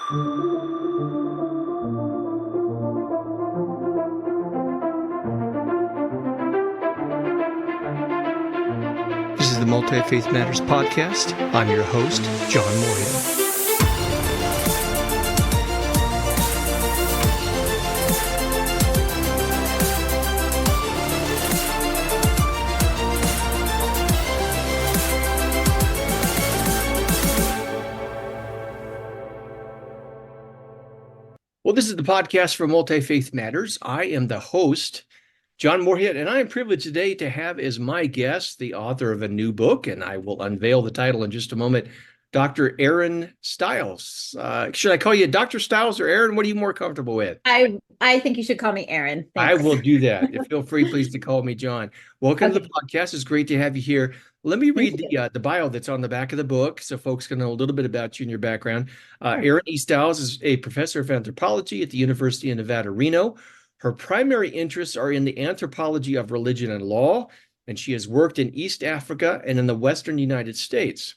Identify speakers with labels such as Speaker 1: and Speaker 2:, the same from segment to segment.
Speaker 1: This is the Multi-Faith Matters podcast. I'm your host, John Moorhead. Well, this is the podcast for Multi-Faith Matters. I am the host, John Moorhead, and I am privileged today to have as my guest the author of a new book, and I will unveil the title in just a moment, Dr. Erin Stiles. Should I call you Dr. Stiles or Erin? What are you more comfortable with?
Speaker 2: I think you should call me Erin. Thanks.
Speaker 1: I will do that. Feel free, please, to call me John. Welcome to the podcast. It's great to have you here. Let me read the bio that's on the back of the book so folks can know a little bit about you and your background. Erin Stiles is a professor of anthropology at the University of Nevada, Reno. Her primary interests are in the anthropology of religion and law, and she has worked in East Africa and in the Western United States.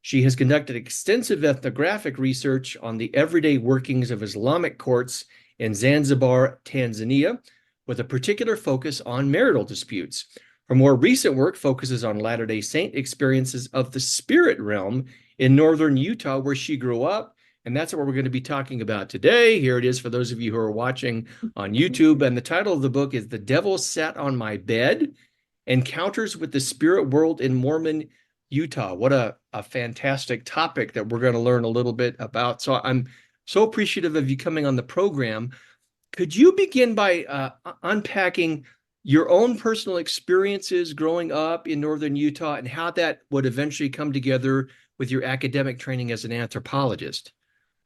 Speaker 1: She has conducted extensive ethnographic research on the everyday workings of Islamic courts in Zanzibar, Tanzania, with a particular focus on marital disputes. Her more recent work focuses on Latter-day Saint experiences of the spirit realm in northern Utah, where she grew up. And that's what we're going to be talking about today. Here it is for those of you who are watching on YouTube. And the title of the book is The Devil Sat on My Bed, Encounters with the Spirit World in Mormon Utah. What a fantastic topic that we're going to learn a little bit about. So I'm so appreciative of you coming on the program. Could you begin by unpacking your own personal experiences growing up in northern Utah and how that would eventually come together with your academic training as an anthropologist?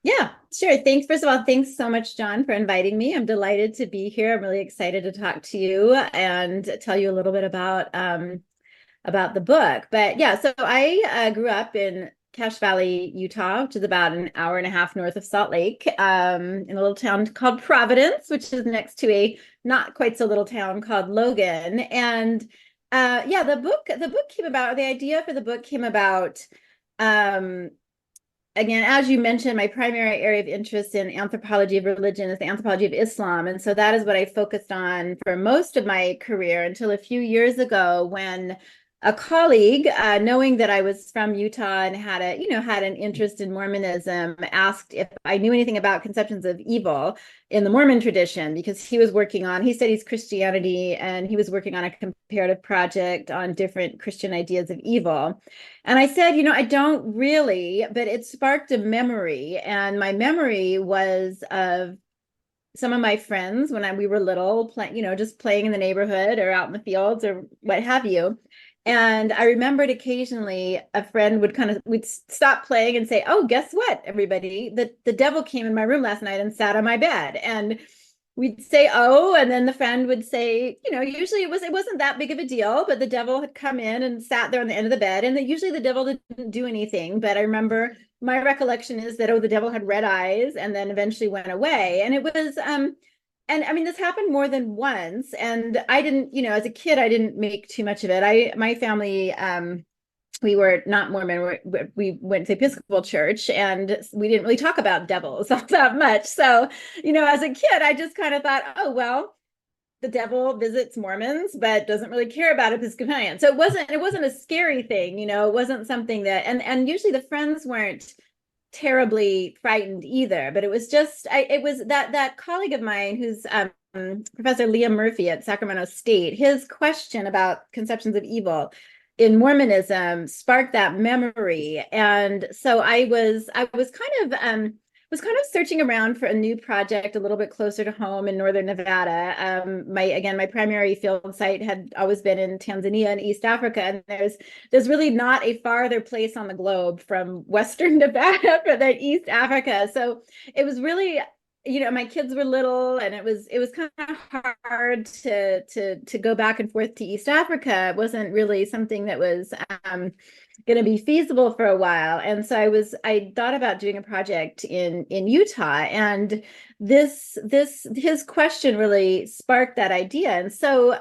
Speaker 2: Yeah, sure. Thanks. First of all, thanks so much, John, for inviting me. I'm delighted to be here. I'm really excited to talk to you and tell you a little bit about the book. But yeah, so I grew up in Cache Valley, Utah, which is about an hour and a half north of Salt Lake, in a little town called Providence, which is next to a not quite so little town called Logan. And yeah, the book came about, the idea for the book came about, again, as you mentioned, my primary area of interest in anthropology of religion is the anthropology of Islam. And so that is what I focused on for most of my career until a few years ago when a colleague, knowing that I was from Utah and had an interest in Mormonism, asked if I knew anything about conceptions of evil in the Mormon tradition, because he studies Christianity and he was working on a comparative project on different Christian ideas of evil. And I said, I don't really, but it sparked a memory. And my memory was of some of my friends when we were little, just playing in the neighborhood or out in the fields or what have you. And I remembered occasionally a friend we'd stop playing and say, "Oh, guess what, everybody? The devil came in my room last night and sat on my bed." And we'd say, "Oh," and then the friend would say, usually it wasn't that big of a deal, but the devil had come in and sat there on the end of the bed, and usually the devil didn't do anything. But I remember my recollection is that, the devil had red eyes and then eventually went away. And it was and I mean, this happened more than once. And I didn't, as a kid, I didn't make too much of it. My family, we were not Mormon. We went to the Episcopal Church, and we didn't really talk about devils all that much. So, as a kid, I just kind of thought, oh, well, the devil visits Mormons, but doesn't really care about Episcopalians. So it wasn't a scary thing, it wasn't something that, and usually the friends weren't terribly frightened either, but it was just it was that colleague of mine who's Professor Liam Murphy at Sacramento State. His question about conceptions of evil in Mormonism sparked that memory, and so I was kind of searching around for a new project a little bit closer to home in northern Nevada. My primary field site had always been in Tanzania and East Africa, and there's really not a farther place on the globe from Western Nevada than East Africa. So it was really, my kids were little, and it was kind of hard to go back and forth to East Africa. It wasn't really something that was going to be feasible for a while. And so I thought about doing a project in Utah, and his question really sparked that idea. And so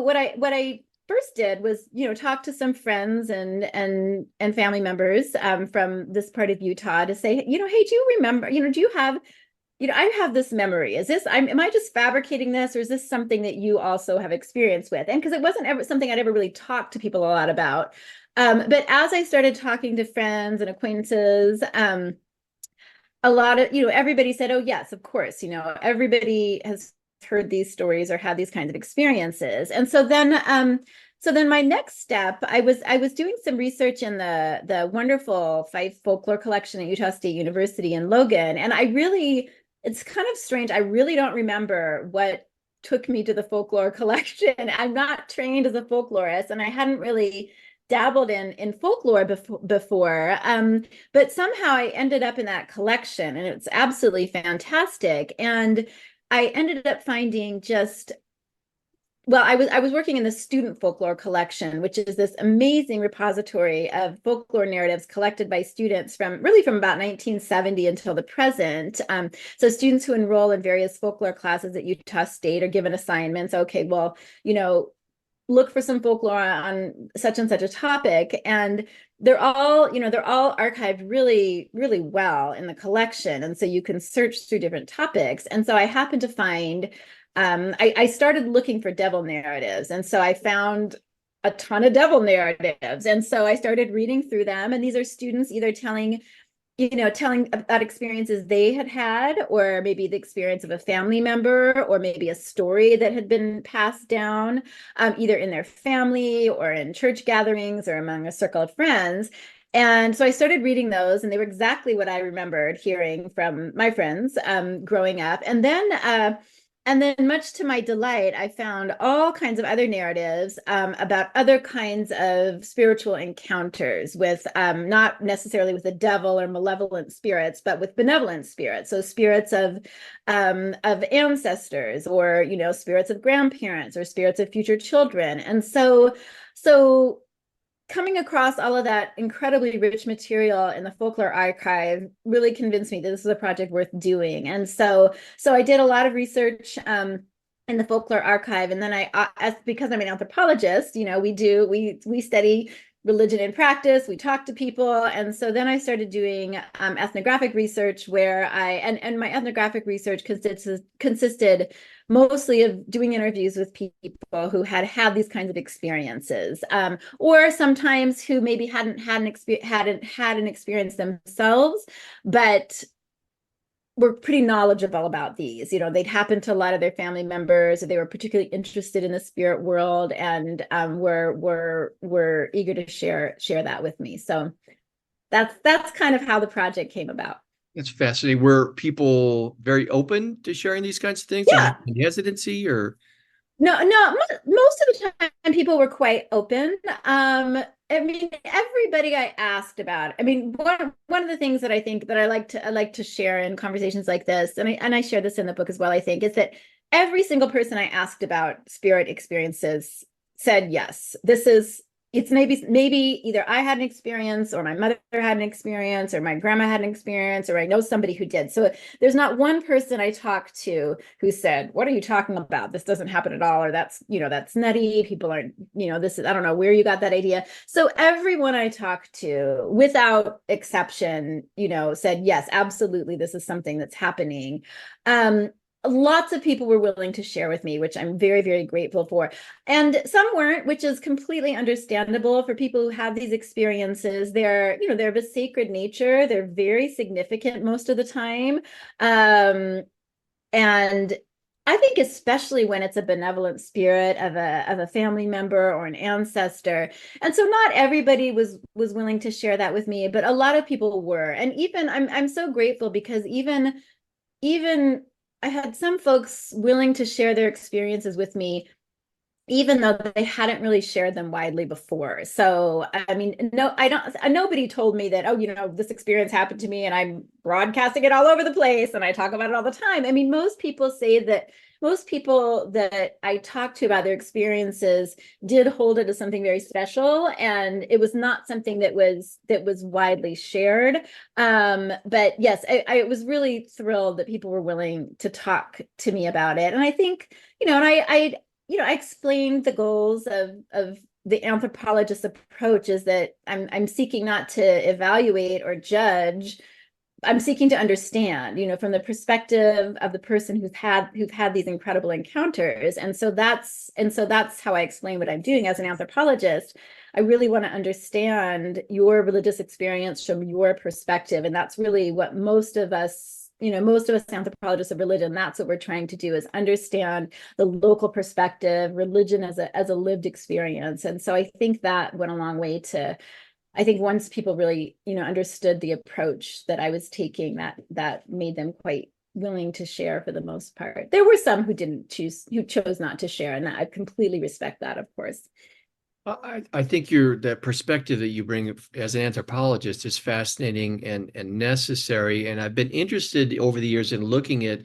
Speaker 2: what I first did was, talk to some friends and family members from this part of Utah to say, hey, do you remember, do you have, I have this memory. Am I just fabricating this, or is this something that you also have experience with? And because it wasn't ever something I'd ever really talked to people a lot about. But as I started talking to friends and acquaintances, a lot of, everybody said, oh, yes, of course, everybody has heard these stories or had these kinds of experiences. And so then my next step, I was doing some research in the wonderful Fife folklore collection at Utah State University in Logan. And it's kind of strange. I really don't remember what took me to the folklore collection. I'm not trained as a folklorist, and I hadn't really dabbled in folklore before. But somehow I ended up in that collection, and it's absolutely fantastic. And I ended up finding I was working in the student folklore collection, which is this amazing repository of folklore narratives collected by students from about 1970 until the present. So students who enroll in various folklore classes at Utah State are given assignments. Okay, well, look for some folklore on such and such a topic, and they're all archived really, really well in the collection. And so you can search through different topics. And so I happened to find, I started looking for devil narratives. And so I found a ton of devil narratives. And so I started reading through them. And these are students either telling about experiences they had, or maybe the experience of a family member, or maybe a story that had been passed down, either in their family or in church gatherings or among a circle of friends. And so I started reading those, and they were exactly what I remembered hearing from my friends growing up. And then, much to my delight, I found all kinds of other narratives about other kinds of spiritual encounters with, not necessarily with the devil or malevolent spirits, but with benevolent spirits. So spirits of ancestors, or spirits of grandparents, or spirits of future children. And so coming across all of that incredibly rich material in the folklore archive really convinced me that this is a project worth doing. And so I did a lot of research in the folklore archive. And then because I'm an anthropologist, we study religion in practice, we talk to people. And so then I started doing ethnographic research, where and my ethnographic research consisted mostly of doing interviews with people who had these kinds of experiences, or sometimes who maybe hadn't had an experience themselves, but were pretty knowledgeable about these. They'd happened to a lot of their family members, or they were particularly interested in the spirit world, and were eager to share that with me. So that's kind of how the project came about.
Speaker 1: That's fascinating. Were people very open to sharing these kinds of things?
Speaker 2: Yeah.
Speaker 1: Any hesitancy or?
Speaker 2: No, most of the time people were quite open. I mean, everybody I asked about. I mean, one of the things that I think that I like to share in conversations like this, and I share this in the book as well, I think, is that every single person I asked about spirit experiences said yes. It's maybe either I had an experience, or my mother had an experience, or my grandma had an experience, or I know somebody who did. So there's not one person I talked to who said, what are you talking about? This doesn't happen at all. Or that's nutty. People aren't, I don't know where you got that idea. So everyone I talked to, without exception, said, yes, absolutely. This is something that's happening. Lots of people were willing to share with me, which I'm very, very grateful for. And some weren't, which is completely understandable for people who have these experiences. They're of a sacred nature. They're very significant most of the time. And I think especially when it's a benevolent spirit of a family member or an ancestor. And so not everybody was willing to share that with me, but a lot of people were. And even I'm so grateful, because even I had some folks willing to share their experiences with me, even though they hadn't really shared them widely before. So, I mean, nobody told me that, oh, this experience happened to me and I'm broadcasting it all over the place and I talk about it all the time. I mean, most people that I talked to about their experiences did hold it as something very special, and it was not something that was widely shared. But yes, I was really thrilled that people were willing to talk to me about it. And I think, and I explained the goals of the anthropologist approach is that I'm seeking not to evaluate or judge. I'm seeking to understand, from the perspective of the person who've had these incredible encounters. And so that's how I explain what I'm doing as an anthropologist. I really want to understand your religious experience from your perspective. And that's really what most of us anthropologists of religion, that's what we're trying to do, is understand the local perspective, religion as a lived experience. And so I think that went a long way to, I think once people really, understood the approach that I was taking, that made them quite willing to share for the most part. There were some who chose not to share, and I completely respect that, of course.
Speaker 1: I think the perspective that you bring as an anthropologist is fascinating and necessary. And I've been interested over the years in looking at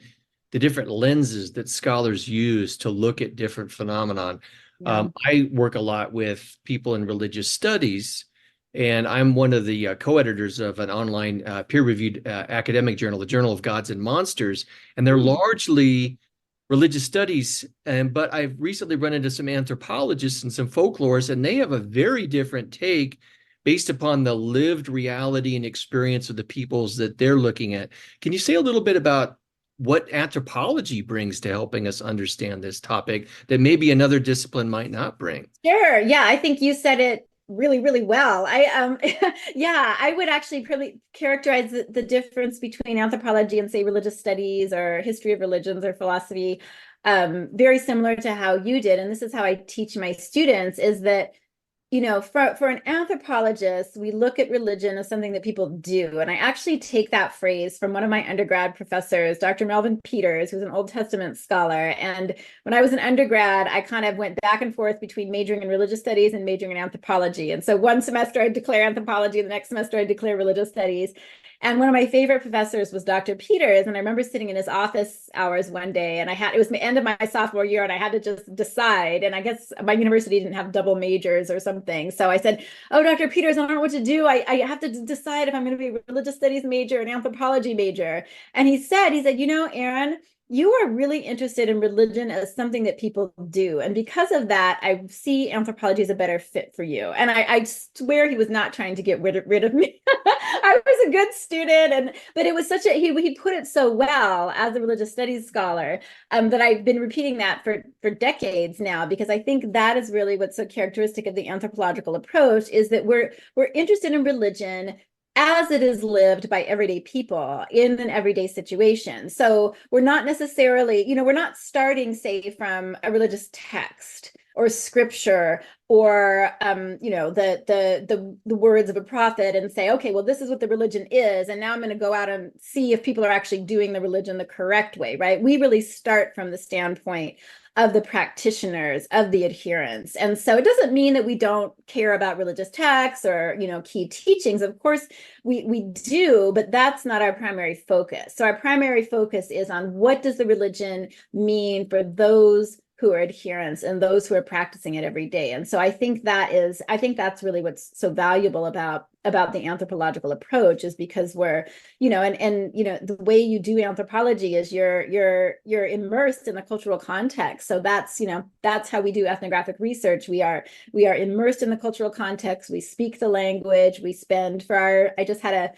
Speaker 1: the different lenses that scholars use to look at different phenomenon.
Speaker 2: Yeah.
Speaker 1: I work a lot with people in religious studies, and I'm one of the co-editors of an online peer-reviewed academic journal, the Journal of Gods and Monsters, and they're largely religious studies. But I've recently run into some anthropologists and some folklorists, and they have a very different take based upon the lived reality and experience of the peoples that they're looking at. Can you say a little bit about what anthropology brings to helping us understand this topic that maybe another discipline might not bring?
Speaker 2: Sure. Yeah, I think you said it really, really well. Yeah, I would actually probably characterize the difference between anthropology and, say, religious studies or history of religions or philosophy, very similar to how you did. And this is how I teach my students, is that for an anthropologist, we look at religion as something that people do. And I actually take that phrase from one of my undergrad professors, Dr. Melvin Peters, who's an Old Testament scholar. And when I was an undergrad, I kind of went back and forth between majoring in religious studies and majoring in anthropology. And so one semester I'd declare anthropology, the next semester I'd declare religious studies. And one of my favorite professors was Dr. Peters. And I remember sitting in his office hours one day, and it was the end of my sophomore year, and I had to just decide. And I guess my university didn't have double majors or something. So I said, "Oh, Dr. Peters, I don't know what to do. I have to decide if I'm going to be a religious studies major or an anthropology major." And he said, "Erin, you are really interested in religion as something that people do. And because of that, I see anthropology as a better fit for you." And I swear he was not trying to get rid of me. I was a good student, but it was he put it so well as a religious studies scholar, that I've been repeating that for decades now, because I think that is really what's so characteristic of the anthropological approach, is that we're interested in religion as it is lived by everyday people in an everyday situation. So we're not necessarily, we're not starting, say, from a religious text or scripture or the words of a prophet and say, okay, well, this is what the religion is, and now I'm going to go out and see if people are actually doing the religion the correct way, right? We really start from the standpoint of the practitioners, of the adherents. And so it doesn't mean that we don't care about religious texts or, key teachings. Of course, we do, but that's not our primary focus. So our primary focus is on, what does the religion mean for those who are adherents and those who are practicing it every day. And so I think that's really what's so valuable about the anthropological approach, is because we're, the way you do anthropology is you're immersed in the cultural context. So that's how we do ethnographic research. We are immersed in the cultural context. We speak the language. I just had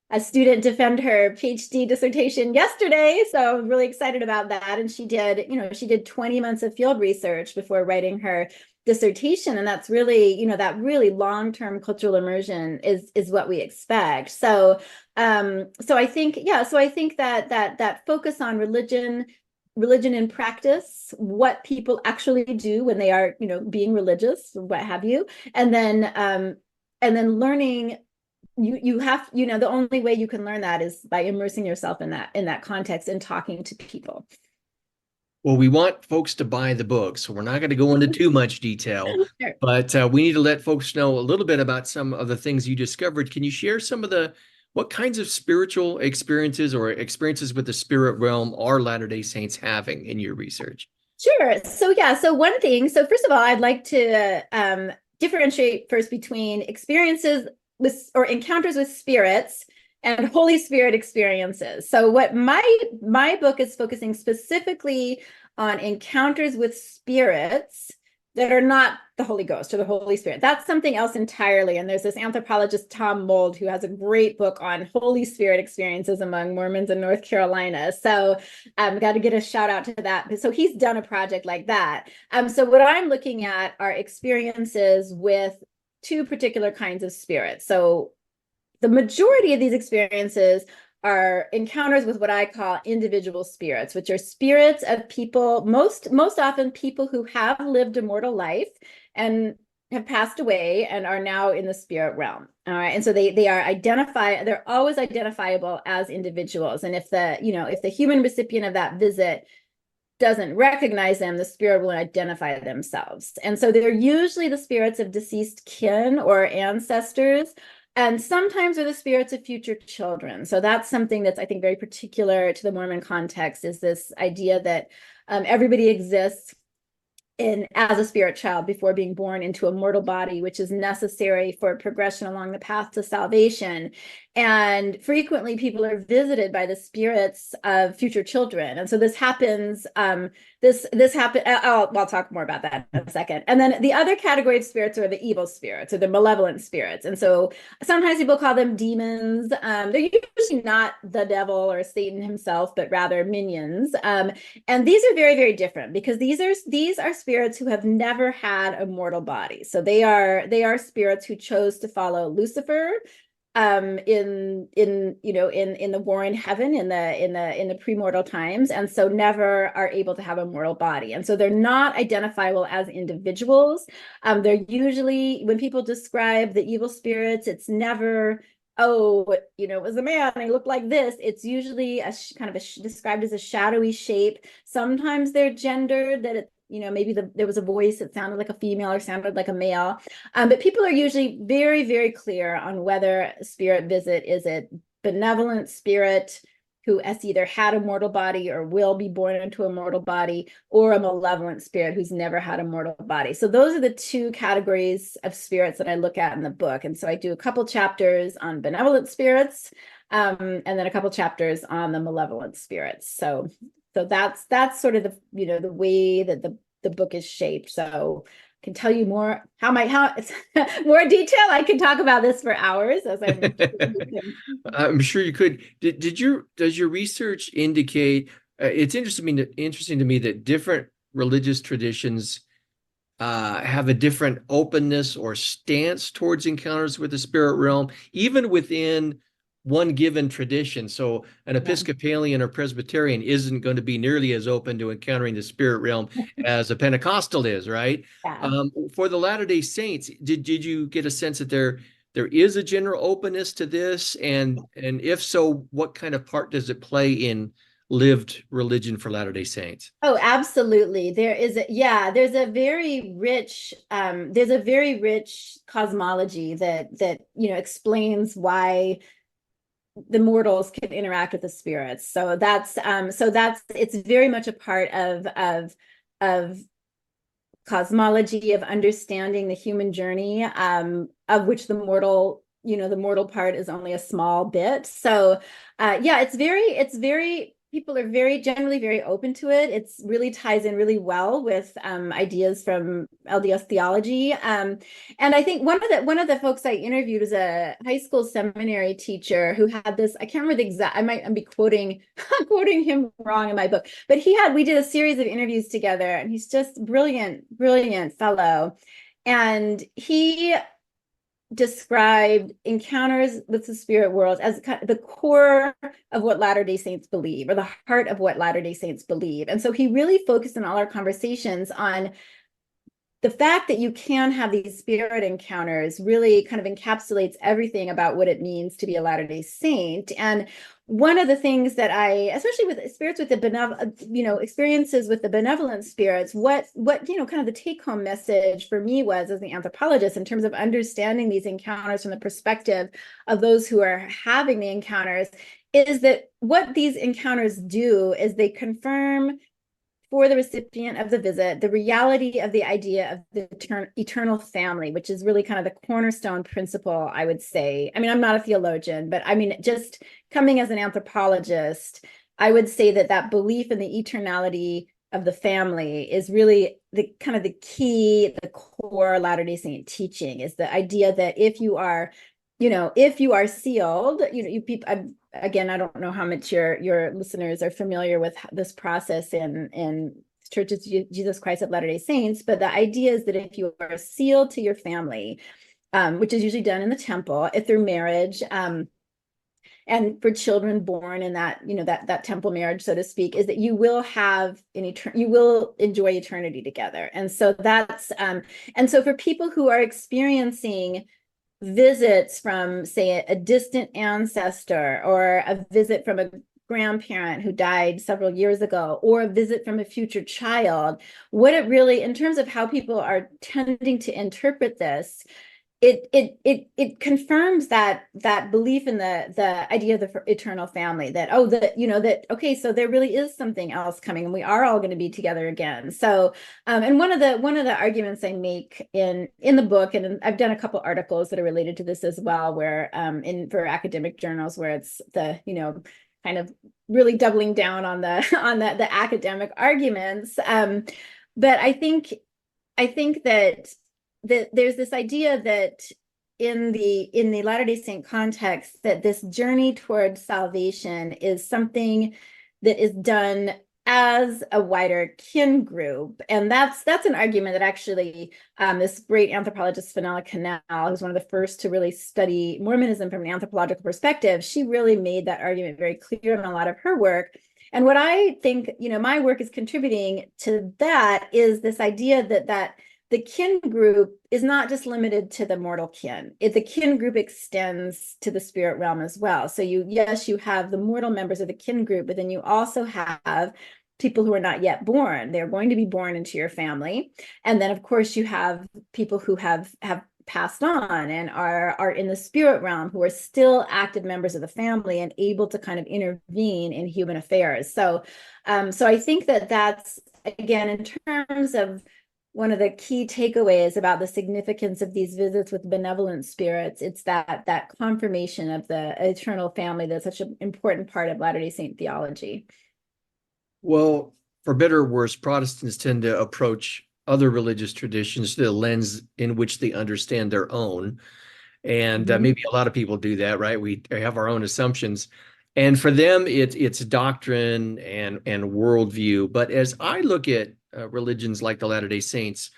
Speaker 2: a student defend her PhD dissertation yesterday, so I'm really excited about that. And she did 20 months of field research before writing her dissertation, and that's really, that really long-term cultural immersion is what we expect. So I think that focus on religion in practice, what people actually do when they are, being religious, what have you, and then learning. You have, the only way you can learn that is by immersing yourself in that context and talking to people.
Speaker 1: Well, we want folks to buy the book, so we're not going to go into too much detail,
Speaker 2: Sure.
Speaker 1: but we need to let folks know a little bit about some of the things you discovered. Can you share what kinds of spiritual experiences or experiences with the spirit realm are Latter-day Saints having in your research?
Speaker 2: Sure. So first of all, I'd like to differentiate first between experiences or encounters with spirits and Holy Spirit experiences. So what my book is focusing specifically on encounters with spirits that are not the Holy Ghost or the Holy Spirit. That's something else entirely. And there's this anthropologist, Tom Mould, who has a great book on Holy Spirit experiences among Mormons in North Carolina. So I've got to get a shout out to that. So he's done a project like that. So what I'm looking at are experiences with two particular kinds of spirits. So the majority of these experiences are encounters with what I call individual spirits, which are spirits of people, most often people who have lived a mortal life and have passed away and are now in the spirit realm. All right. And so they're always identifiable as individuals. And if the human recipient of that visit doesn't recognize them, the spirit will identify themselves. And so they're usually the spirits of deceased kin or ancestors. And sometimes are the spirits of future children. So that's something that's, I think, very particular to the Mormon context, is this idea that everybody exists as a spirit child before being born into a mortal body, which is necessary for progression along the path to salvation. And frequently people are visited by the spirits of future children. And so this happens, I'll talk more about that in a second. And then the other category of spirits are the evil spirits or the malevolent spirits. And so sometimes people call them demons. They're usually not the devil or Satan himself, but rather minions. And these are very, very different, because these are spirits who have never had a mortal body. So they are spirits who chose to follow Lucifer in the war in heaven in the premortal times, and so never are able to have a mortal body. And so they're not identifiable as individuals. They're usually, when people describe the evil spirits, it's never, it was a man and he looked like this. It's usually described as a shadowy shape. Sometimes they're gendered, that maybe there was a voice that sounded like a female or sounded like a male. But people are usually very, very clear on whether a spirit visit is a benevolent spirit who has either had a mortal body or will be born into a mortal body, or a malevolent spirit who's never had a mortal body. So those are the two categories of spirits that I look at in the book. And so I do a couple chapters on benevolent spirits, and then a couple chapters on the malevolent spirits. So that's sort of the way that the book is shaped. So I can tell you more more detail. I can talk about this for hours, as
Speaker 1: I'm sure you could. Does your research indicate? It's interesting to me that different religious traditions have a different openness or stance towards encounters with the spirit realm, even within one given tradition. So an Episcopalian or Presbyterian isn't going to be nearly as open to encountering the spirit realm as a Pentecostal is, right?
Speaker 2: Yeah.
Speaker 1: For the Latter-day Saints, did you get a sense that there is a general openness to this? And if so, what kind of part does it play in lived religion for Latter-day Saints?
Speaker 2: Oh, absolutely. There's a very rich cosmology that explains why the mortals can interact with the spirits. So it's very much a part of cosmology, of understanding the human journey, of which the mortal part is only a small bit. So it's very people are generally very open to it. It's really ties in really well with ideas from LDS theology. And I think one of the folks I interviewed is a high school seminary teacher who had this, I can't remember the exact, I be quoting him wrong in my book, but we did a series of interviews together, and he's just brilliant fellow. And he described encounters with the spirit world as the core of what Latter-day Saints believe, or the heart of what Latter-day Saints believe. And so he really focused in all our conversations on the fact that you can have these spirit encounters. Really kind of encapsulates everything about what it means to be a Latter-day Saint. And one of the things that especially with spirits with the experiences with the benevolent spirits, what kind of the take-home message for me was, as the anthropologist, in terms of understanding these encounters from the perspective of those who are having the encounters, is that what these encounters do is they confirm for the recipient of the visit the reality of the idea of the eternal family, which is really kind of the cornerstone principle, I would say. I mean, I'm not a theologian, but I mean, just coming as an anthropologist, I would say that belief in the eternality of the family is really the kind of the key, the core Latter-day Saint teaching, is the idea that if you are, if you are sealed, you people, again, I don't know how much your listeners are familiar with this process in Churches of Jesus Christ of Latter-day Saints, but the idea is that if you are sealed to your family, which is usually done in the temple, if through marriage, and for children born in that, that temple marriage, so to speak, is that you will have you will enjoy eternity together. And so that's and so for people who are experiencing visits from, say, a distant ancestor, or a visit from a grandparent who died several years ago, or a visit from a future child, what it really, in terms of how people are tending to interpret this, it confirms that belief in the idea of the eternal family, that that okay, so there really is something else coming, and we are all going to be together again. So and one of the arguments I make in the book, and I've done a couple articles that are related to this as well, where for academic journals, where it's the kind of really doubling down on the academic arguments, but I think that there's this idea that in the Latter-day Saint context, that this journey towards salvation is something that is done as a wider kin group. And that's an argument that actually this great anthropologist, Fenella Cannell, who's one of the first to really study Mormonism from an anthropological perspective, she really made that argument very clear in a lot of her work. And what I think, my work is contributing to that is this idea that the kin group is not just limited to the mortal kin. The kin group extends to the spirit realm as well. So you have the mortal members of the kin group, but then you also have people who are not yet born. They're going to be born into your family. And then, of course, you have people who have passed on and are in the spirit realm, who are still active members of the family and able to kind of intervene in human affairs. So I think that that's, again, in terms of one of the key takeaways about the significance of these visits with benevolent spirits, it's that confirmation of the eternal family that's such an important part of Latter-day Saint theology.
Speaker 1: Well, for better or worse, Protestants tend to approach other religious traditions through the lens in which they understand their own. And maybe a lot of people do that, right? We have our own assumptions. And for them, it's doctrine and worldview. But as I look at religions like the Latter-day Saints,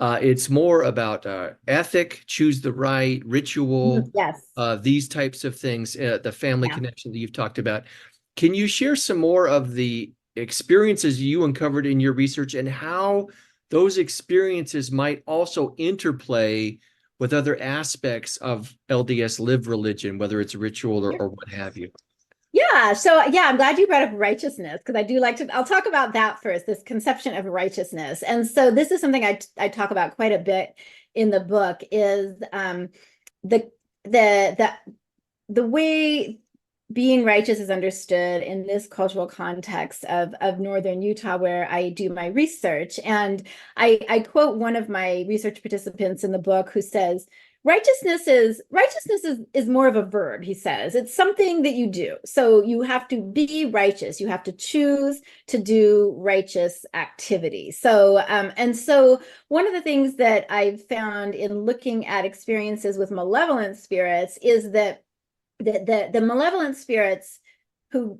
Speaker 1: it's more about ethic, choose the right, ritual,
Speaker 2: Yes.
Speaker 1: these types of things, the family
Speaker 2: Yeah.
Speaker 1: connection that you've talked about. Can you share some more of the experiences you uncovered in your research and how those experiences might also interplay with other aspects of LDS lived religion, whether it's ritual or what have you?
Speaker 2: Yeah. So yeah, I'm glad you brought up righteousness, because I do like to, I'll talk about that first, this conception of righteousness. And so this is something I talk about quite a bit in the book, is the the way being righteous is understood in this cultural context of Northern Utah, where I do my research. And I quote one of my research participants in the book, who says, righteousness is more of a verb. He says it's something that you do. So you have to be righteous. You have to choose to do righteous activity. So and so one of the things that I've found in looking at experiences with malevolent spirits is that the malevolent spirits who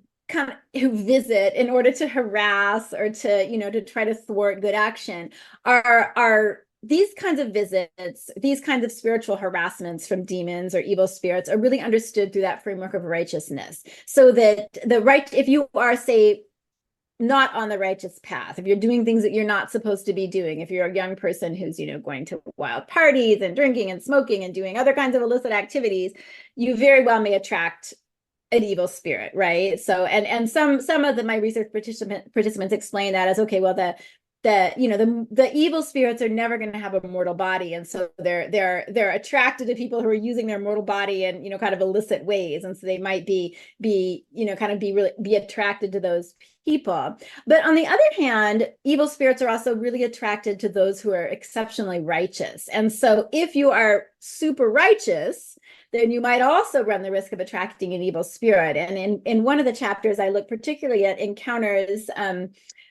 Speaker 2: visit in order to harass or to try to thwart good action are these kinds of visits, these kinds of spiritual harassments from demons or evil spirits, are really understood through that framework of righteousness. So that if you are, say, not on the righteous path, if you're doing things that you're not supposed to be doing, if you're a young person who's going to wild parties and drinking and smoking and doing other kinds of illicit activities, you very well may attract an evil spirit, right? So and some of my research participants explain that as, okay, well, the evil spirits are never going to have a mortal body, and so they're attracted to people who are using their mortal body in kind of illicit ways, and so they might be attracted to those people. But on the other hand, evil spirits are also really attracted to those who are exceptionally righteous. And so if you are super righteous, then you might also run the risk of attracting an evil spirit. And in one of the chapters, I look particularly at encounters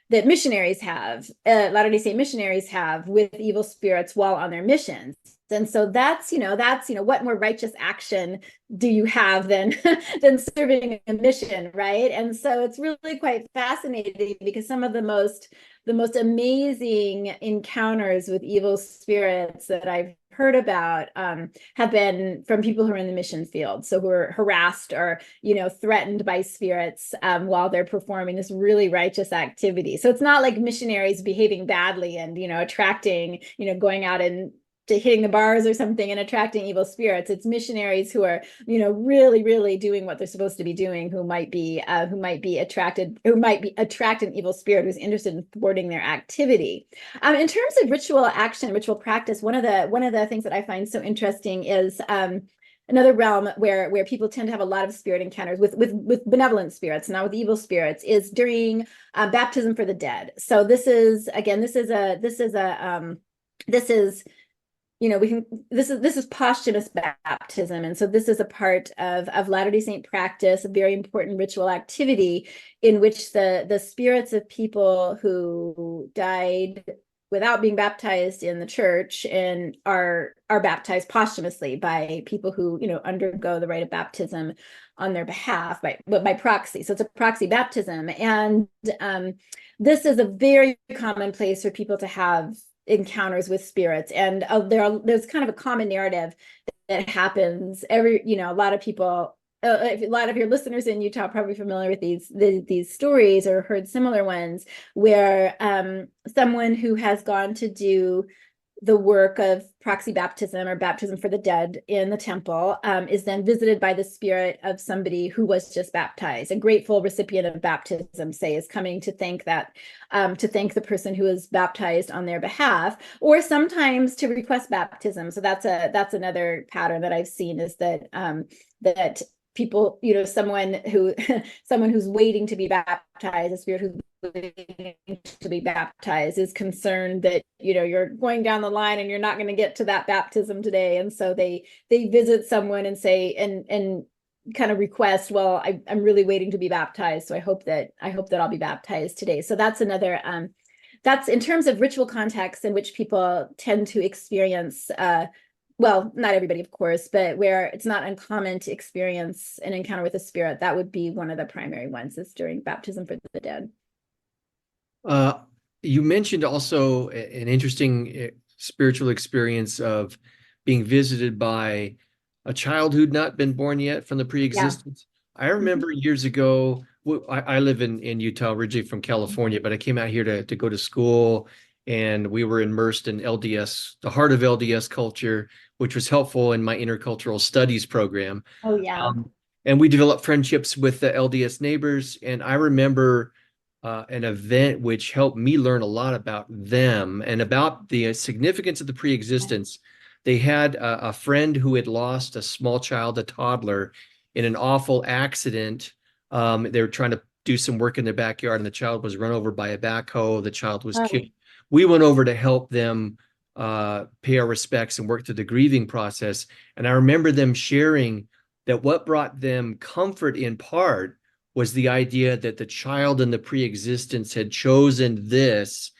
Speaker 2: that missionaries have, Latter-day Saint missionaries have with evil spirits while on their missions. And so that's what more righteous action do you have than than serving a mission, right? And so it's really quite fascinating because some of the most amazing encounters with evil spirits that I've heard about have been from people who are in the mission field, so who are harassed or threatened by spirits while they're performing this really righteous activity. So it's not like missionaries behaving badly and attracting, going out and to hitting the bars or something and attracting evil spirits. It's missionaries who are, really, really doing what they're supposed to be doing, who might be attract an evil spirit who's interested in thwarting their activity. In terms of ritual action, ritual practice, one of the things that I find so interesting is another realm where people tend to have a lot of spirit encounters with benevolent spirits, not with evil spirits, is during baptism for the dead. So this is this is posthumous baptism. And so this is a part of Latter-day Saint practice, a very important ritual activity in which the spirits of people who died without being baptized in the church and are baptized posthumously by people who undergo the rite of baptism on their behalf by proxy. So it's a proxy baptism. And this is a very common place for people to have encounters with spirits, and there's kind of a common narrative that happens a lot of people, a lot of your listeners in Utah are probably familiar with these stories or heard similar ones where someone who has gone to do the work of proxy baptism or baptism for the dead in the temple is then visited by the spirit of somebody who was just baptized. A grateful recipient of baptism, say, is coming to thank the person who was baptized on their behalf, or sometimes to request baptism. So that's another pattern that I've seen, is that that people, someone who's waiting to be baptized, a spirit who's waiting to be baptized, is concerned that you're going down the line and you're not going to get to that baptism today, and so they visit someone and say and kind of request, well, I'm really waiting to be baptized, so I hope that I'll be baptized today. So that's another that's in terms of ritual context in which people tend to experience well, not everybody, of course, but where it's not uncommon to experience an encounter with a spirit. That would be one of the primary ones, is during baptism for the dead.
Speaker 1: You mentioned also an interesting spiritual experience of being visited by a child who'd not been born yet from the pre-existence. Yeah. I remember years ago, I live in Utah, originally from California, but I came out here to go to school, and we were immersed in LDS, the heart of LDS culture, which was helpful in my intercultural studies program.
Speaker 2: Oh, yeah.
Speaker 1: And we developed friendships with the LDS neighbors. And I remember an event which helped me learn a lot about them and about the significance of the pre-existence. They had a friend who had lost a small child, a toddler, in an awful accident. They were trying to do some work in their backyard, and the child was run over by a backhoe. The child was killed. We went over to help them pay our respects and work through the grieving process. And I remember them sharing that what brought them comfort in part was the idea that the child in the pre-existence had chosen this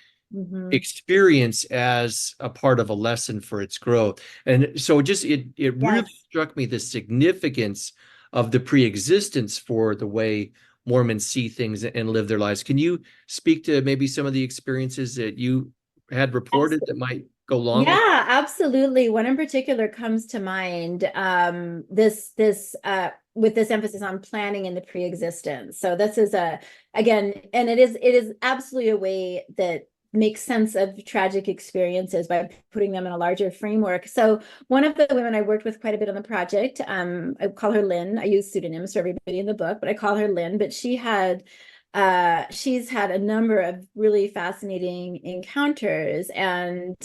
Speaker 1: experience as a part of a lesson for its growth. And so it really struck me the significance of the pre-existence for the way Mormons see things and live their lives. Can you speak to maybe some of the experiences that you had reported that might go along with?
Speaker 2: Yeah, absolutely. One in particular comes to mind, with this emphasis on planning in the pre-existence. So this is again, and it is absolutely a way that makes sense of tragic experiences by putting them in a larger framework. So one of the women I worked with quite a bit on the project, I call her Lynn. I use pseudonyms for everybody in the book, but I call her Lynn. But she's had a number of really fascinating encounters, and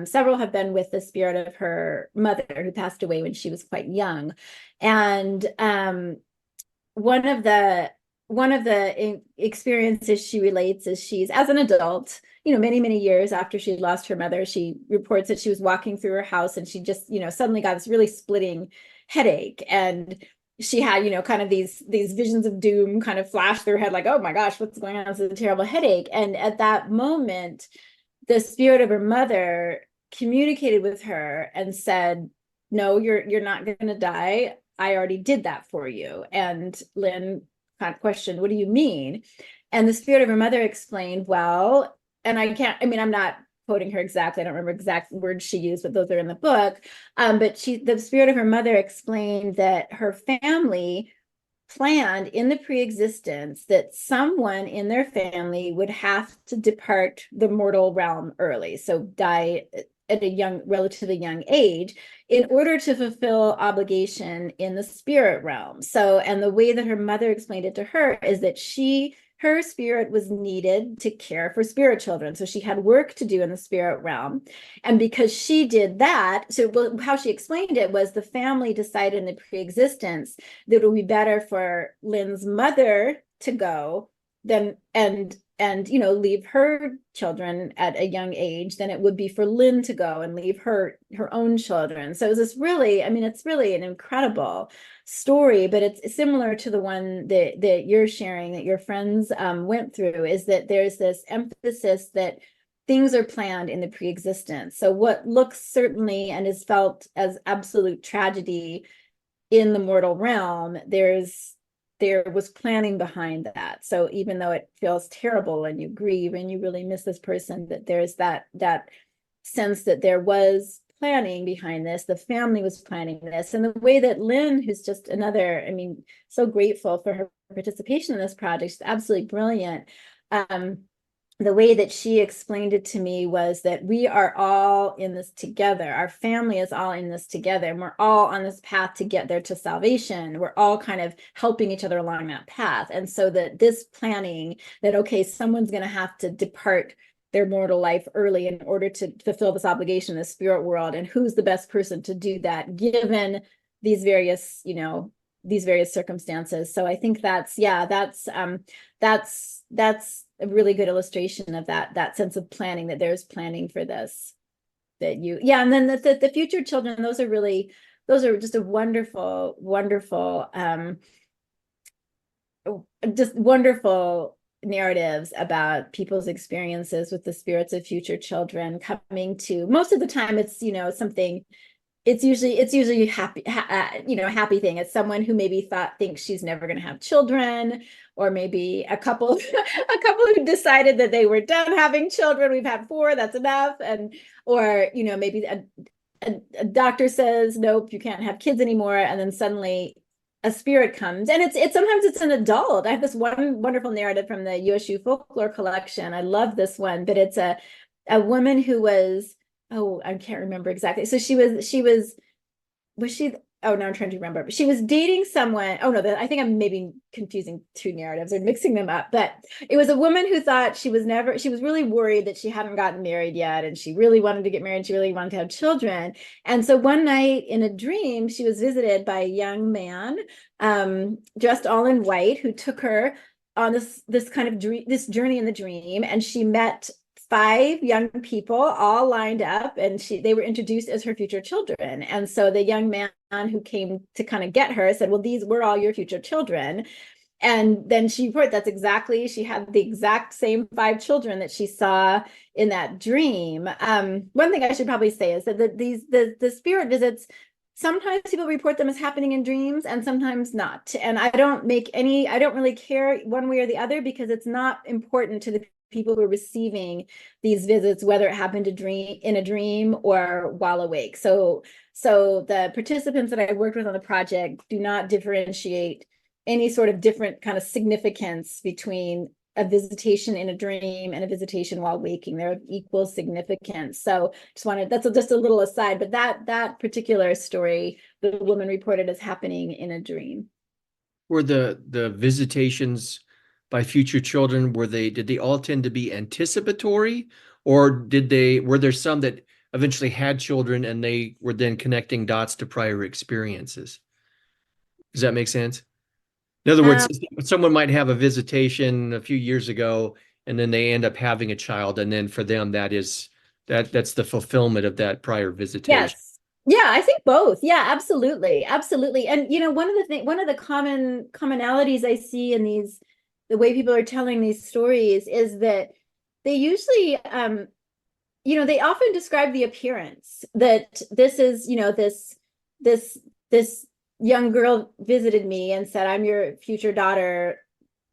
Speaker 2: several have been with the spirit of her mother, who passed away when she was quite young. And one of the one of the experiences she relates is she's, as an adult, many, many years after she'd lost her mother, she reports that she was walking through her house and she just, suddenly got this really splitting headache. And she had, kind of these visions of doom kind of flash through her head, like, oh my gosh, what's going on? This is a terrible headache. And at that moment, the spirit of her mother communicated with her and said, no, you're not going to die. I already did that for you. And Lynn kind of questioned, what do you mean? And the spirit of her mother explained, well, and I'm not quoting her exactly. I don't remember exact words she used, but those are in the book. But the spirit of her mother explained that her family planned in the pre-existence that someone in their family would have to depart the mortal realm early, so die at a relatively young age, in order to fulfill obligation in the spirit realm. So, and the way that her mother explained it to her is that her spirit was needed to care for spirit children. So she had work to do in the spirit realm. And because she did that, so how she explained it was the family decided in the pre-existence that it would be better for Lynn's mother to go than and leave her children at a young age than it would be for Lynn to go and leave her own children. So it was this really, it's really an incredible story, but it's similar to the one that you're sharing, that your friends went through, is that there's this emphasis that things are planned in the pre-existence. So what looks certainly and is felt as absolute tragedy in the mortal realm, there was planning behind that. So even though it feels terrible and you grieve and you really miss this person, that there's that sense that there was planning behind this. The family was planning this. And the way that Lynn, who's just another, so grateful for her participation in this project, she's absolutely brilliant. The way that she explained it to me was that we are all in this together. Our family is all in this together, and we're all on this path to get there to salvation. We're all kind of helping each other along that path. And so that this planning that, okay, someone's going to have to depart their mortal life early in order to fulfill this obligation in the spirit world. And who's the best person to do that, given these various, circumstances. So I think that's a really good illustration of that sense of planning, that there's planning for this, and then the future children, those are just a wonderful just wonderful narratives about people's experiences with the spirits of future children coming to. Most of the time it's something, it's usually happy thing. It's someone who maybe thinks she's never going to have children, or maybe a couple who decided that they were done having children. We've had 4, that's enough. Or maybe a doctor says, nope, you can't have kids anymore. And then suddenly a spirit comes, and it's sometimes it's an adult. I have this one wonderful narrative from the USU folklore collection. I love this one, but it's a woman who was, oh, I can't remember exactly. So she oh, no, I'm trying to remember. But she was dating someone. Oh, no, I think I'm maybe confusing 2 narratives or mixing them up. But it was a woman who thought she was really worried that she hadn't gotten married yet. And she really wanted to get married. She really wanted to have children. And so one night in a dream, she was visited by a young man dressed all in white, who took her on this kind of this journey in the dream. And she met 5 young people all lined up, and they were introduced as her future children. And so the young man who came to kind of get her said, well, these were all your future children. And then she reported she had the exact same 5 children that she saw in that dream. One thing I should probably say is that the spirit visits, sometimes people report them as happening in dreams and sometimes not. And I don't really care one way or the other, because it's not important to the people who are receiving these visits, whether it happened in a dream or while awake. So the participants that I worked with on the project do not differentiate any sort of different kind of significance between a visitation in a dream and a visitation while waking. They're of equal significance. So that's just a little aside, but that particular story, the woman reported as happening in a dream.
Speaker 1: Were the visitations by future children, did they all tend to be anticipatory, or were there some that eventually had children and they were then connecting dots to prior experiences? Does that make sense? In other words,
Speaker 2: Um,
Speaker 1: someone might have a visitation a few years ago, and then they end up having a child, and then for them that's the fulfillment of that prior visitation.
Speaker 2: yes. Yeah, I think both. Yeah, absolutely. Absolutely. And one of the commonalities I see in the way people are telling these stories is that they usually they often describe the appearance that this is, this this young girl visited me and said, I'm your future daughter,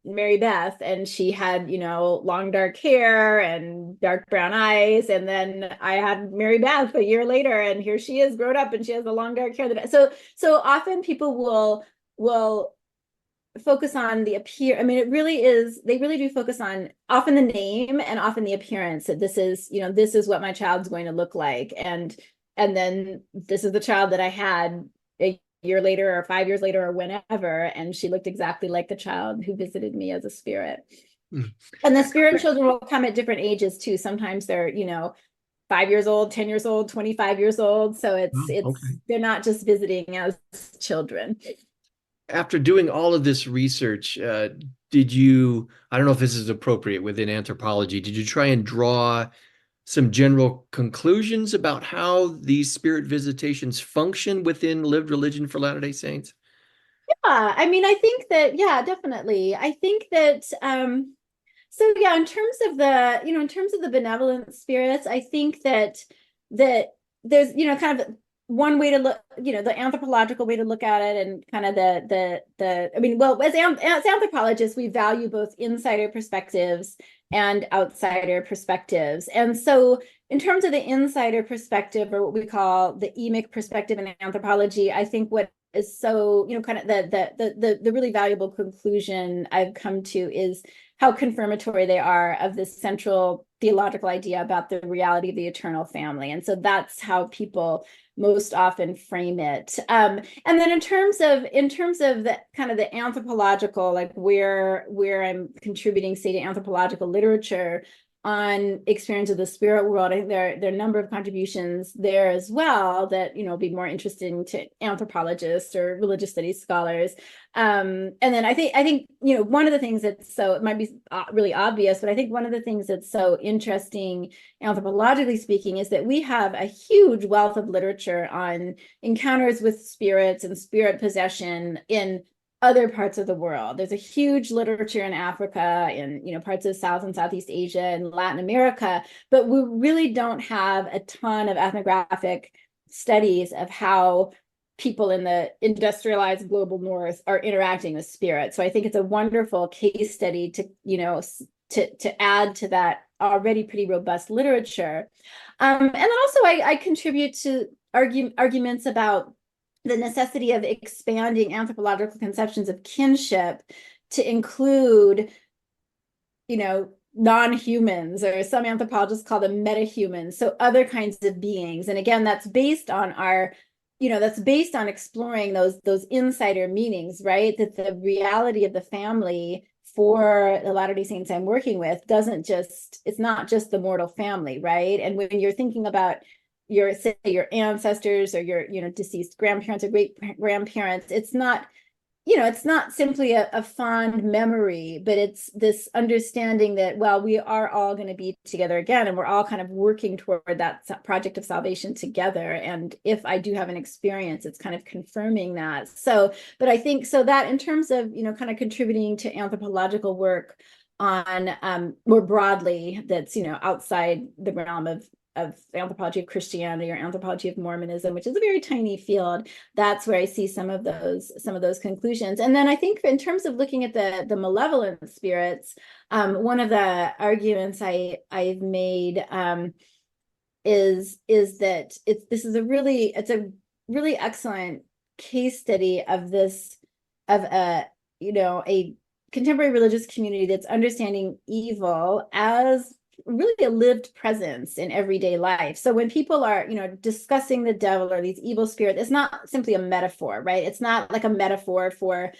Speaker 2: Mary Beth, and she had, long dark hair and dark brown eyes. And then I had Mary Beth a year later, and here she is grown up and she has the long dark hair. So often people will focus on the appear. I mean, they really do focus on often the name and often the appearance, that this is what my child's going to look like. And then this is the child that I had a year later or 5 years later or whenever, and she looked exactly like the child who visited me as a spirit.
Speaker 1: Mm.
Speaker 2: And the spirit children will come at different ages too. Sometimes they're, 5 years old, 10 years old, 25 years old. So
Speaker 1: Oh, okay.
Speaker 2: they're not just visiting as children.
Speaker 1: After doing all of this research, I don't know if this is appropriate within anthropology, did you try and draw some general conclusions about how these spirit visitations function within lived religion for Latter-day Saints?
Speaker 2: Yeah, I mean, I think that, yeah, definitely. I think that, so yeah, in terms of the benevolent spirits, I think that there's, kind of one way to look, the anthropological way to look at it, and kind of I mean, well, as anthropologists, we value both insider perspectives and outsider perspectives. And so in terms of the insider perspective, or what we call the emic perspective in anthropology, I think what is so, kind of the really valuable conclusion I've come to is how confirmatory they are of this central theological idea about the reality of the eternal family. And so that's how people most often frame it. And then in terms of the kind of the anthropological, like where I'm contributing, say, to anthropological literature on experience of the spirit world, I think there are a number of contributions there as well that be more interesting to anthropologists or religious studies scholars. And then I think one of the things that's, so it might be really obvious, but I think one of the things that's so interesting anthropologically speaking is that we have a huge wealth of literature on encounters with spirits and spirit possession in other parts of the world. There's a huge literature in Africa, in parts of South and Southeast Asia and Latin America, but we really don't have a ton of ethnographic studies of how people in the industrialized global north are interacting with spirit. So I think it's a wonderful case study to to add to that already pretty robust literature. And then also I contribute to arguments about the necessity of expanding anthropological conceptions of kinship to include, non-humans, or some anthropologists call them metahumans, so other kinds of beings. And again, that's based on exploring those insider meanings, right? That the reality of the family for the Latter-day Saints I'm working with it's not just the mortal family, right? And when you're thinking about your ancestors or your deceased grandparents or great grandparents, it's not simply a fond memory, but it's this understanding that, well, we are all going to be together again, and we're all kind of working toward that project of salvation together. And if I do have an experience, it's kind of confirming that. So, but I think so that in terms of, kind of contributing to anthropological work on more broadly, that's, outside the realm of anthropology of Christianity or anthropology of Mormonism, which is a very tiny field, that's where I see some of those conclusions. And then I think in terms of looking at the malevolent spirits, one of the arguments I've made is that it's a really excellent case study of this, of a contemporary religious community that's understanding evil as really a lived presence in everyday life. So when people are, discussing the devil or these evil spirits, it's not simply a metaphor, right? It's not like a metaphor for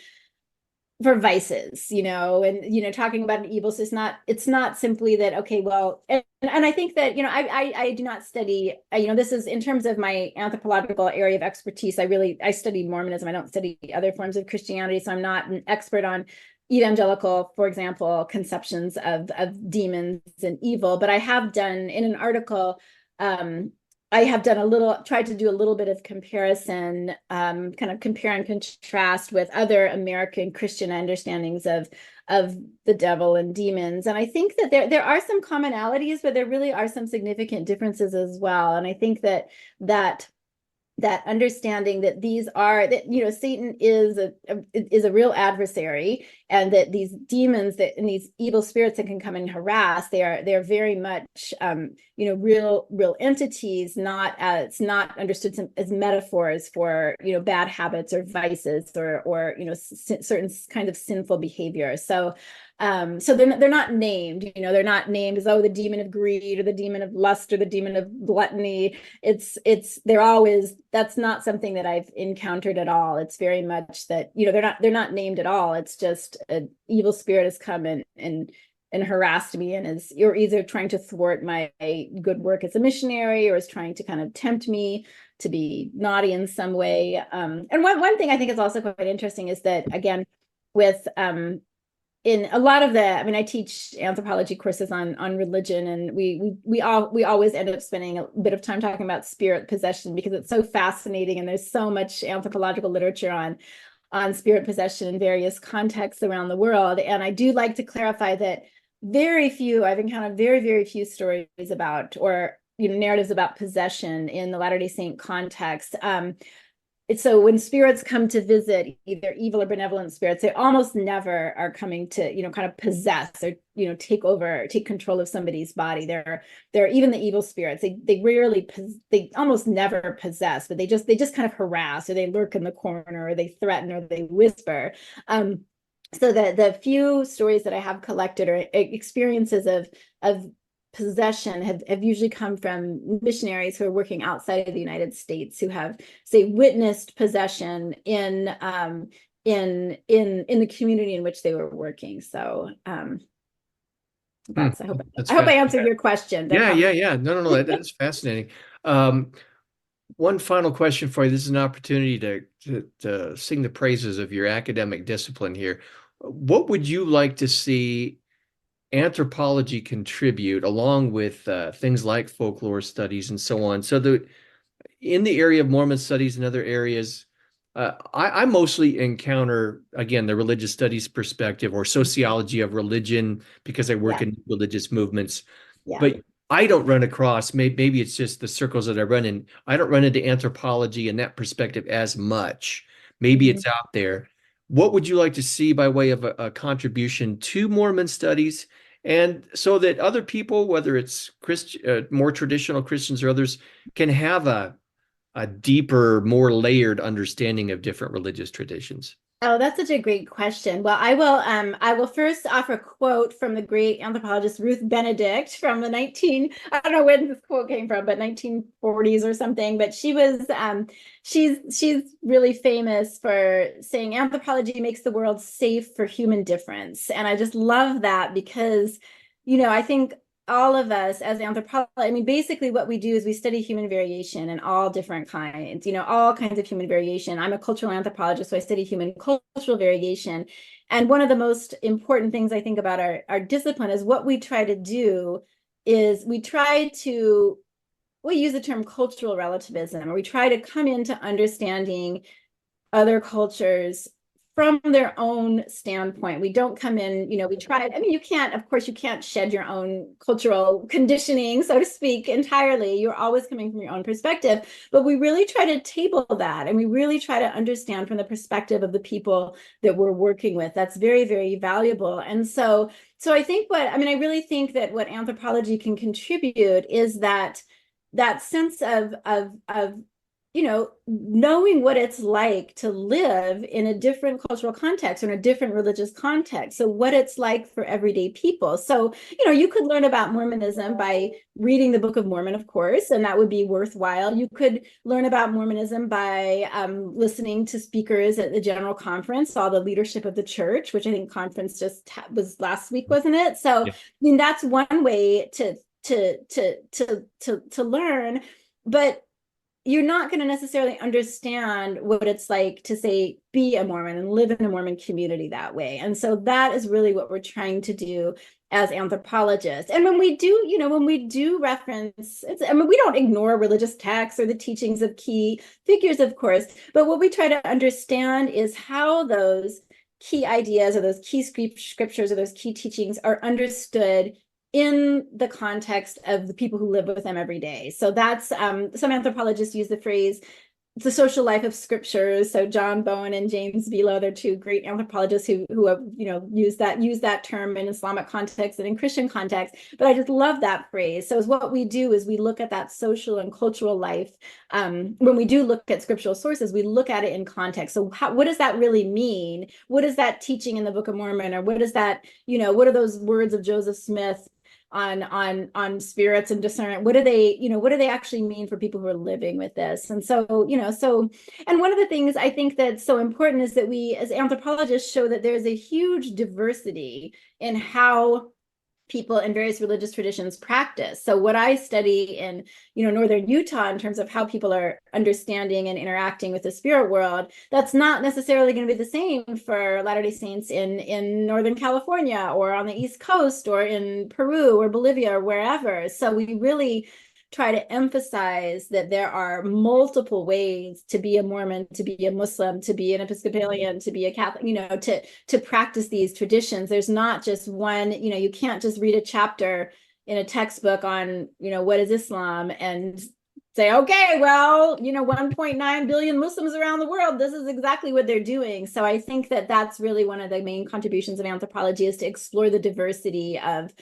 Speaker 2: for vices, and talking about an evil, so it's not simply that, okay, well, and I think that, I do not study, this is in terms of my anthropological area of expertise. I study Mormonism. I don't study other forms of Christianity, so I'm not an expert on evangelical, for example, conceptions of demons and evil. But I have done in an article, I have done tried to do a little bit of comparison, kind of compare and contrast with other American Christian understandings of the devil and demons. And I think that there are some commonalities, but there really are some significant differences as well. And I think that understanding that Satan is a real adversary, and that these demons and these evil spirits that can come and harass, they're very much real entities, not understood as metaphors for bad habits or vices or certain kind of sinful behavior. So they're not named, they're not named as, the demon of greed or the demon of lust or the demon of gluttony. They're always, that's not something that I've encountered at all. It's very much that, they're not named at all. It's just an evil spirit has come and harassed me, and you're either trying to thwart my good work as a missionary, or is trying to kind of tempt me to be naughty in some way. And one thing I think is also quite interesting is that, again, with in a lot of I teach anthropology courses on religion, and we always end up spending a bit of time talking about spirit possession, because it's so fascinating, and there's so much anthropological literature on spirit possession in various contexts around the world. And I do like to clarify that I've encountered very, very few stories about, or narratives about possession in the Latter-day Saint context. So when spirits come to visit, either evil or benevolent spirits, they almost never are coming to, kind of possess or, take control of somebody's body. They're even the evil spirits. They almost never possess, but they just kind of harass, or they lurk in the corner, or they threaten, or they whisper. So the few stories that I have collected, or experiences of possession, have usually come from missionaries who are working outside of the United States, who have, say, witnessed possession in the community in which they were working. So I hope I answered your question.
Speaker 1: Yeah. No. That's fascinating. One final question for you. This is an opportunity to sing the praises of your academic discipline here. What would you like to see anthropology contribute, along with things like folklore studies and so on, so that in the area of Mormon studies and other areas, I mostly encounter, again, the religious studies perspective or sociology of religion, because I work in religious movements. But I don't run across, maybe it's just the circles that I run in, I don't run into anthropology and that perspective as much. Maybe it's out there. What would you like to see by way of a contribution to Mormon studies, and so that other people, whether it's more traditional Christians or others, can have a deeper, more layered understanding of different religious traditions?
Speaker 2: Oh, that's such a great question. Well, I will first offer a quote from the great anthropologist Ruth Benedict from I don't know when this quote came from, but 1940s or something. But she's really famous for saying anthropology makes the world safe for human difference. And I just love that, because, I think all of us as anthropologists, basically what we do is we study human variation in all different kinds, all kinds of human variation. I'm a cultural anthropologist, so I study human cultural variation. And one of the most important things I think about our discipline is what we try to do is we use the term cultural relativism, or we try to come into understanding other cultures from their own standpoint. We don't come in, we try, you can't shed your own cultural conditioning, so to speak, entirely. You're always coming from your own perspective, but we really try to table that, and we really try to understand from the perspective of the people that we're working with. That's very, very valuable. And so I think I really think that what anthropology can contribute is that sense of knowing what it's like to live in a different cultural context or in a different religious context. So what it's like for everyday people. So, you could learn about Mormonism by reading the Book of Mormon, of course, and that would be worthwhile. You could learn about Mormonism by listening to speakers at the General Conference, all the leadership of the church, which I think conference just was last week, wasn't it? So,
Speaker 1: Yeah.
Speaker 2: I mean, that's one way to learn, but you're not going to necessarily understand what it's like to, say, be a Mormon and live in a Mormon community that way. And so that is really what we're trying to do as anthropologists. And when we do reference, I mean, we don't ignore religious texts or the teachings of key figures, of course, but what we try to understand is how those key ideas or those key scriptures or those key teachings are understood in the context of the people who live with them every day. So that's some anthropologists use the phrase the social life of scriptures. So John Bowen and James Below, they're two great anthropologists who have use that term in Islamic context and in Christian context. But I just love that phrase. So what we do is we look at that social and cultural life. When we do look at scriptural sources, we look at it in context. So what does that really mean? What is that teaching in the Book of Mormon, or what is that? What are those words of Joseph Smith on spirits and discernment? What do they actually mean for people who are living with this? And so and one of the things I think that's so important is that we as anthropologists show that there's a huge diversity in how people in various religious traditions practice. So what I study in northern Utah in terms of how people are understanding and interacting with the spirit world, that's not necessarily going to be the same for Latter-day Saints in Northern California or on the East Coast or in Peru or Bolivia or wherever. So we really try to emphasize that there are multiple ways to be a Mormon, to be a Muslim, to be an Episcopalian, to be a Catholic, to practice these traditions. There's not just one, you can't just read a chapter in a textbook on, what is Islam and say, okay, well, 1.9 billion Muslims around the world, this is exactly what they're doing. So I think that that's really one of the main contributions of anthropology, is to explore the diversity of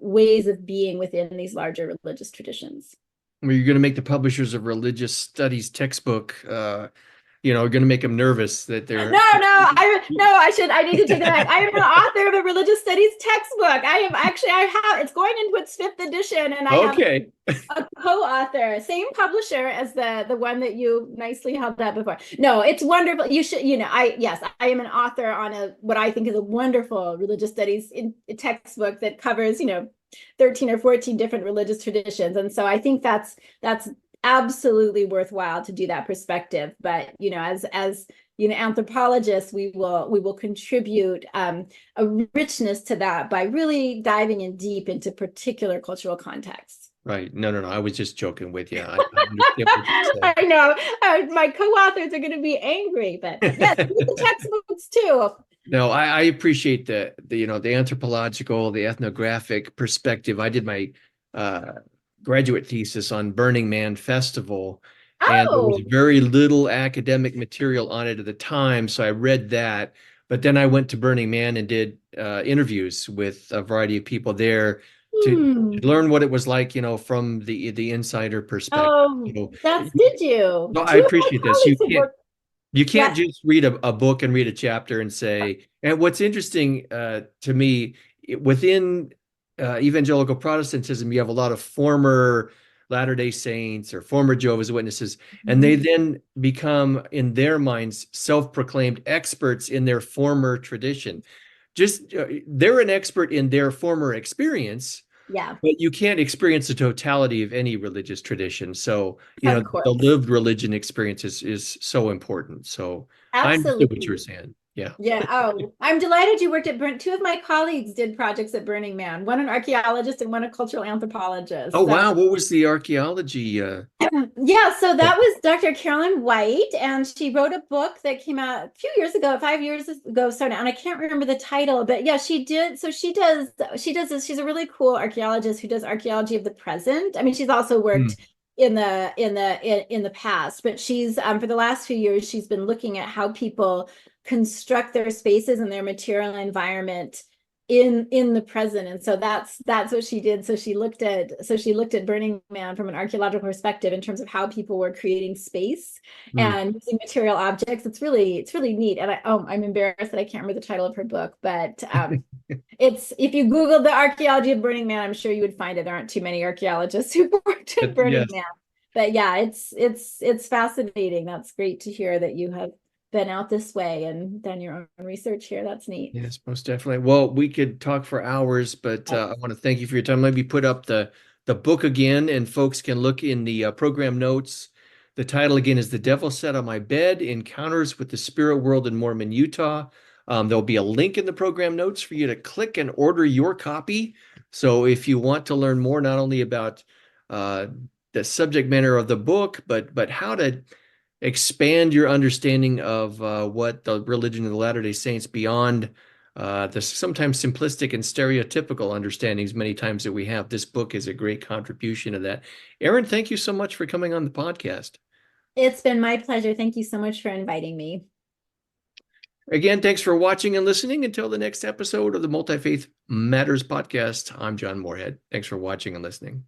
Speaker 2: ways of being within these larger religious traditions.
Speaker 1: Where you're going to make the publishers of religious studies textbook, going to make them nervous that they're.
Speaker 2: I need to take that back. I am an author of a religious studies textbook. I have, it's going into its 5th edition, and I have
Speaker 1: Okay.
Speaker 2: a co-author, same publisher as the one that you nicely held up before. No, it's wonderful. You should, I am an author on what I think is a wonderful religious studies textbook that covers, 13 or 14 different religious traditions. And so I think that's absolutely worthwhile to do that perspective. But, as anthropologists, we will contribute a richness to that by really diving in deep into particular cultural contexts.
Speaker 1: Right. No. I was just joking with you. I understand what you're saying.
Speaker 2: I know. My co-authors are going to be angry, but yes, the textbooks too.
Speaker 1: No, I appreciate the anthropological, the ethnographic perspective. I did my graduate thesis on Burning Man Festival, and there was
Speaker 2: Oh,
Speaker 1: very little academic material on it at the time, so I read that. But then I went to Burning Man and did interviews with a variety of people there to learn what it was like, from the insider perspective.
Speaker 2: oh, did you?
Speaker 1: So I
Speaker 2: Two of my
Speaker 1: appreciate this.
Speaker 2: colleagues have worked.
Speaker 1: You can't
Speaker 2: Yeah.
Speaker 1: just read a book and read a chapter and say, and what's interesting to me within evangelical Protestantism, you have a lot of former Latter-day Saints or former Jehovah's Witnesses, and they then become, in their minds, self-proclaimed experts in their former tradition. Just they're an expert in their former experience,
Speaker 2: Yeah,
Speaker 1: but you can't experience the totality of any religious tradition. So,
Speaker 2: of
Speaker 1: the
Speaker 2: course.
Speaker 1: lived religion experience is so important. So I understood what you were
Speaker 2: Absolutely.
Speaker 1: saying. Yeah.
Speaker 2: Yeah. Oh, I'm delighted you worked at two of my colleagues did projects at Burning Man, one an archaeologist and one a cultural
Speaker 1: Oh,
Speaker 2: anthropologist. So
Speaker 1: wow. What was the archaeology?
Speaker 2: yeah, so that was Dr. Carolyn White, and she wrote a book that came out a few years ago, 5 years ago, so now, and I can't remember the title, but yeah, she did. So she does this. She's a really cool archaeologist who does archaeology of the present. I mean, she's also
Speaker 1: Hmm.
Speaker 2: worked in the past, but she's for the last few years, she's been looking at how people construct their spaces and their material environment in the present. And so that's what she did. So she looked at Burning Man from an archaeological perspective in terms of how people were creating space
Speaker 1: Mm.
Speaker 2: and using material objects. It's really neat. And I'm embarrassed that I can't remember the title of her book, but it's, if you Google the archaeology of Burning Man, I'm sure you would find it. There aren't too many archaeologists who worked at Burning
Speaker 1: Yes.
Speaker 2: Man. But yeah, it's fascinating. That's great to hear that you have been out this way and done your own research here. That's neat.
Speaker 1: Yes, most definitely. Well, we could talk for hours, but I want to thank you for your time. Maybe put up the book again, and folks can look in the program notes. The title again is "The Devil Sat on My Bed: Encounters with the Spirit World in Mormon Utah." There'll be a link in the program notes for you to click and order your copy. So if you want to learn more, not only about uh, the subject matter of the book, but how to expand your understanding of what the religion of the Latter-day Saints beyond the sometimes simplistic and stereotypical understandings many times that we have. This book is a great contribution to that. Erin, thank you so much for coming on the podcast.
Speaker 2: It's been my pleasure. Thank you so much for inviting me.
Speaker 1: Again, thanks for watching and listening. Until the next episode of the Multi Faith Matters podcast, I'm John Moorhead. Thanks for watching and listening.